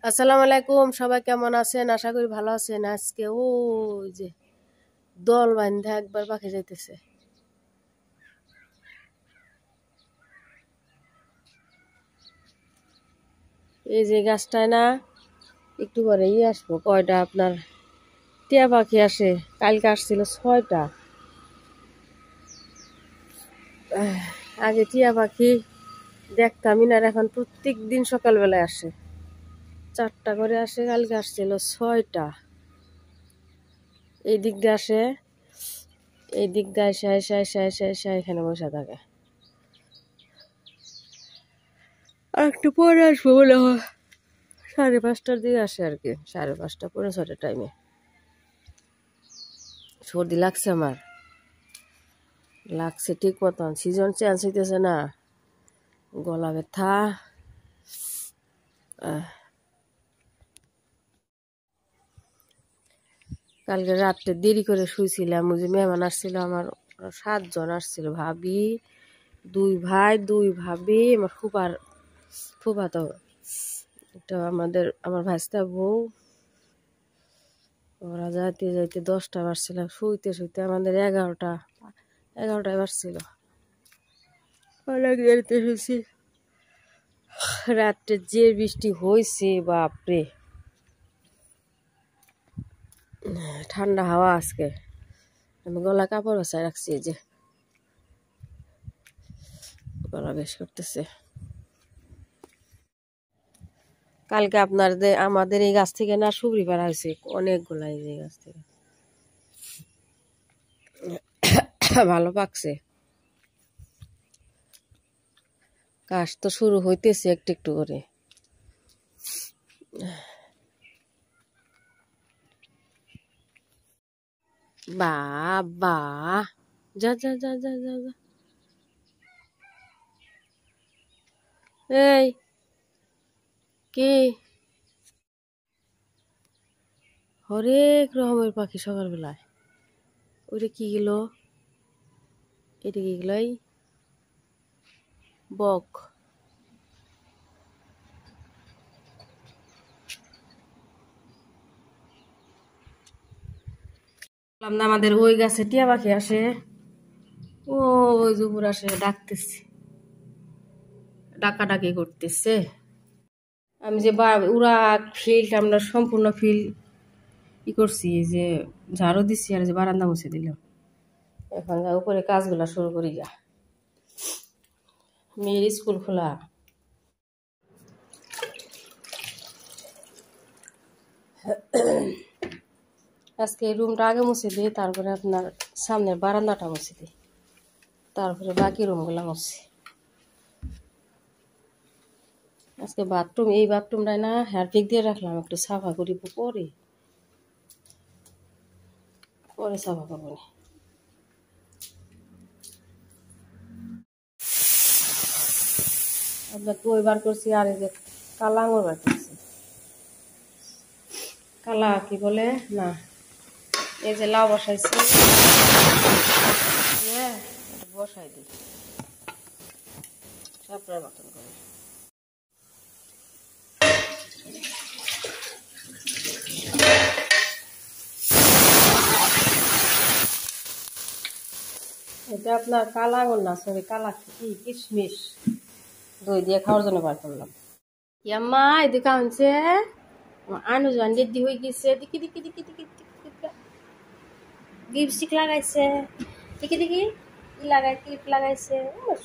আসসালামু আলাইকুম, সবাই কেমন আছেন? আশা করি ভালো আছেন। আজকে ওই যে দল বান্ধা একবার পাখি যাইতেছে। এই যে গাছটায় না একটু পরে আসবো। কয়টা আপনার টিয়া পাখি আসে, কালকে আসছিল 6টা। আগে টিয়া পাখি দেখতামই না, এখন প্রত্যেক দিন সকালবেলায় আসে। 4টা করে আসে, কালকে আসছিল 6টা। এই দিক দিয়ে আসে, এই দিক দিয়ে এসে এসে এসে এসে এসে এখানে বসে থাকে। আর একটু পরে আসবো বলে হয়, 5:30টার দিকে আসে আর কি, 5:30 পৌনে 6টার টাইমে। সর্দি লাগছে আমার, লাগছে ঠিক মতন। সিজন চেঞ্জ হইতেছে না, গলা ব্যথা। কালকে রাত্রে দেরি করে শুয়েছিলাম। ওই যে মেহমান আসছিল আমার, 7 জন আসছিল। ভাবি, 2 ভাই 2 ভাবি, আমার ফুপা তো এটা আমার ভাইস্তা বউ। ওরা যাইতে যাইতে 10টা বাজছিল। শুইতে শুইতে আমাদের 11টায় বাজছিল। অনেক দেরিতে শুয়েছি। রাত্রে যে বৃষ্টি হয়েছে, বাপরে, ঠান্ডা হাওয়া। আজকে আমি গলা কাপড় বাসায় রাখছি, যে গলা বেশ করতেছে। কালকে আমাদের এই গাছ থেকে না সুবরি পাড়া হয়েছে অনেকগুলা। এই গাছ থেকে ভালো পাকছে। কাজ তো শুরু হইতেছে একটু একটু করে। বাবা, যা যা যা যা যা যা। এই কি হরেক রকমের পাখি সকালবেলায়। ওইটা কি গেল? এটা কি গেল? বক। আমাদের ওই গাছে টিয়া পাখি আসে, ওই দুপুর আসে, ডাকতেছে, ডাকাডাকি করতেছে। আমি যে উড়া ফিল্ড, আমরা সম্পূর্ণ ফিল্ড করছি, যে ঝাড়ু দিচ্ছি আর যে বারান্দা মুছে দিলাম। এখন যা উপরে কাজগুলা শুরু করি। যা মেয়ের স্কুল খোলা। আজকে এই রুমটা আগে মুছে দিই, তারপরে আপনার সামনের বারান্দাটা মুছে দিই, তারপরে বাকি রুমগুলা মুছি। আজকে এই বাথরুমটায় না হারপিক দিয়ে রাখলাম, একটু সাফা করিব পরে সাফা করবো না। আপনার তো বার করছি, আর এই যে কালা আঙুর বার করছি। কালা কি বলে না, এই যে লাউ বসাইছি, বসাই দিই সাপড়ার মতন করে। এটা আপনার কালা আঙুর না, সরি, কালা কি কিশমিশ, দই দিয়ে খাওয়ার জন্য বার করলাম। ইয়াম্মা এদিকে আনছে, আনু জান রেডি হয়ে গেছে। দেখি দেখি দেখি দেখি লিপস্টিক লাগাইছে, দেখি দেখি কি লাগাই, ক্লিপ লাগাইছে।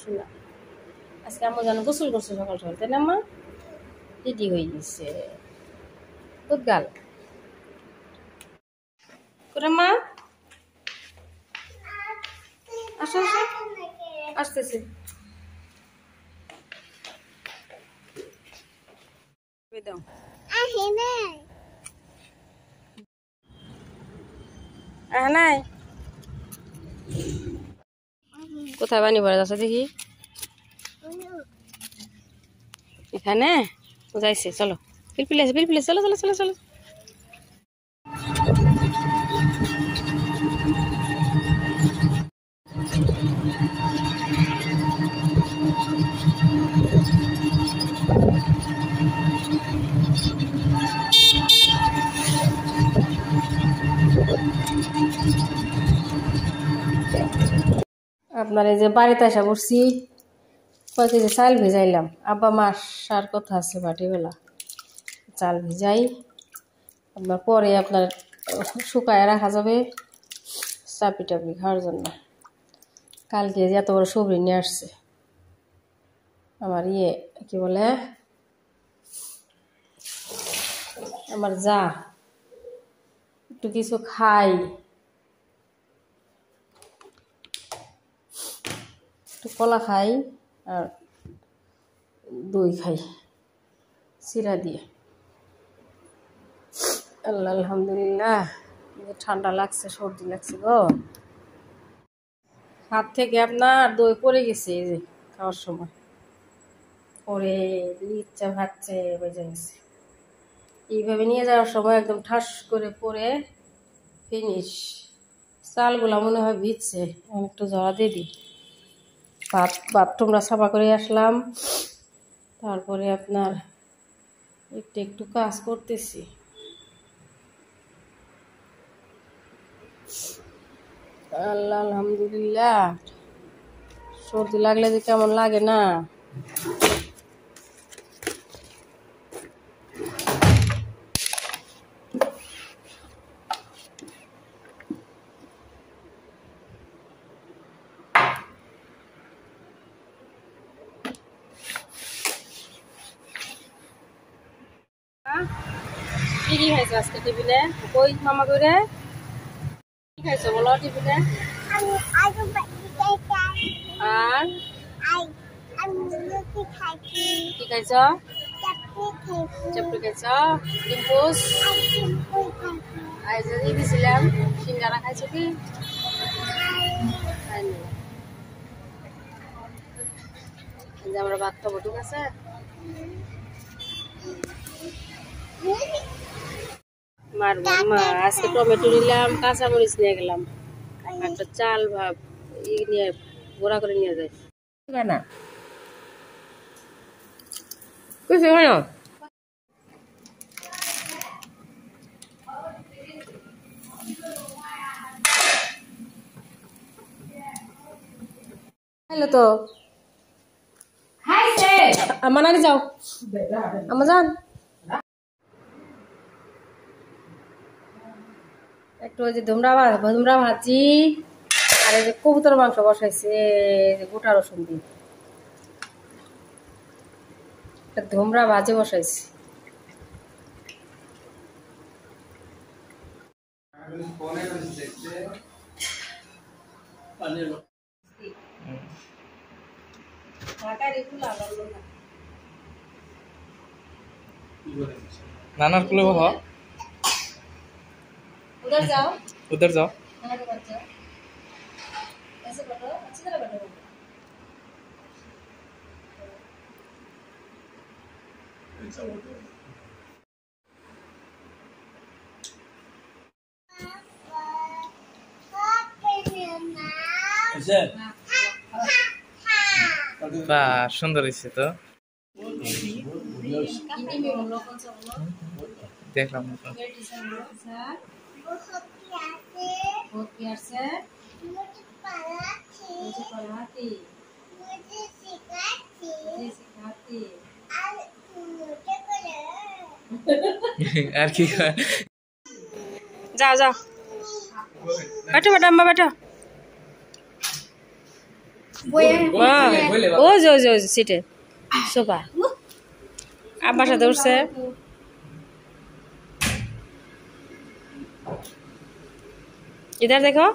শোনা, আজকে আমার জানো গোসল করছে সকাল সকাল, তাই না? মা রেডি হয়ে গেছে, গাল করে। মা আসো আসো, আসতেছে। নাই কোথায় বানি পড়ে যাচ্ছে দেখি, এখানে যাইছে। চলো পিলপিল আছে, পিলপিল, চলো চলো চলো চলো। আপনার এই যে বাড়িতে আসা করছি, কয় কেজি চাল ভিজাইলাম। আব্বা মা আসার কথা আছে বাটিবেলা, চাল ভিজাই আপনার পরে আপনার শুকায় রাখা যাবে চাপি টাপি খাওয়ার জন্য। কালকে যে এত বড় সবজি নিয়ে আসছে আমার কি বলে আমার যা, একটু কিছু খাই, একটু কলা খাই আর দই খাই চিরা দিয়ে। আল্লাহ আলহামদুলিল্লাহ। ঠান্ডা লাগছে, সর্দি লাগছে গো। হাত থেকে আপনার দই পড়ে গেছে এই যে খাওয়ার সময়, পরে ইচ্ছা ভাগছে বেজে গেছে। এইভাবে নিয়ে যাওয়ার সময় একদম ঠাস করে পরে ফিনিশ। চালগুলা মনে হয় ভিজছে, আমি একটু জড়া দিয়ে দিই। বাথরুমটা সাফা করে আসলাম, তারপরে আপনার একটু একটু কাজ করতেছি। আল্লাহ আলহামদুলিল্লাহ। সর্দি লাগলে যে কেমন লাগে না। কি কি খাইছো আজকে টিফিনে? কই মামা করে কি খাইছো বলো টিফিনে? আর কি খাইছ? চাপড়ি খাইছ? ডিম্পুস আজ দিয়েছিলাম, সিঙ্গারা খাইছো কি? আমরা ভাত খাবো, ঠিক আছে? মারবো মা। আজকে টমেটো নিলাম, কাঁচামরিচ নিয়ে গেলাম, একটা চাল ভাব নিয়ে গোড়া করে নিয়ে যায় না কিছু হয়। হ্যালো তো আমার নাকি যাও আমার যান একটু ওই যে ধুমরা ভাজি আর এই যে কবুতর মাংস বসাইছে গোটা রসুন দিয়ে, ধুমরা ভাজি বসাইছি। नाना कुले हो उधर जाओ उधर जाओ। ऐसे बैठो, अच्छी तरह बैठो। বাহ সুন্দর হয়েছে তো, দেখলাম আর কি जाओ जाओ बैठो बैठो अम्मा बैठो। ओ जो जो सीटे सोफा अम्मा साथे उठছে। इधर देखो।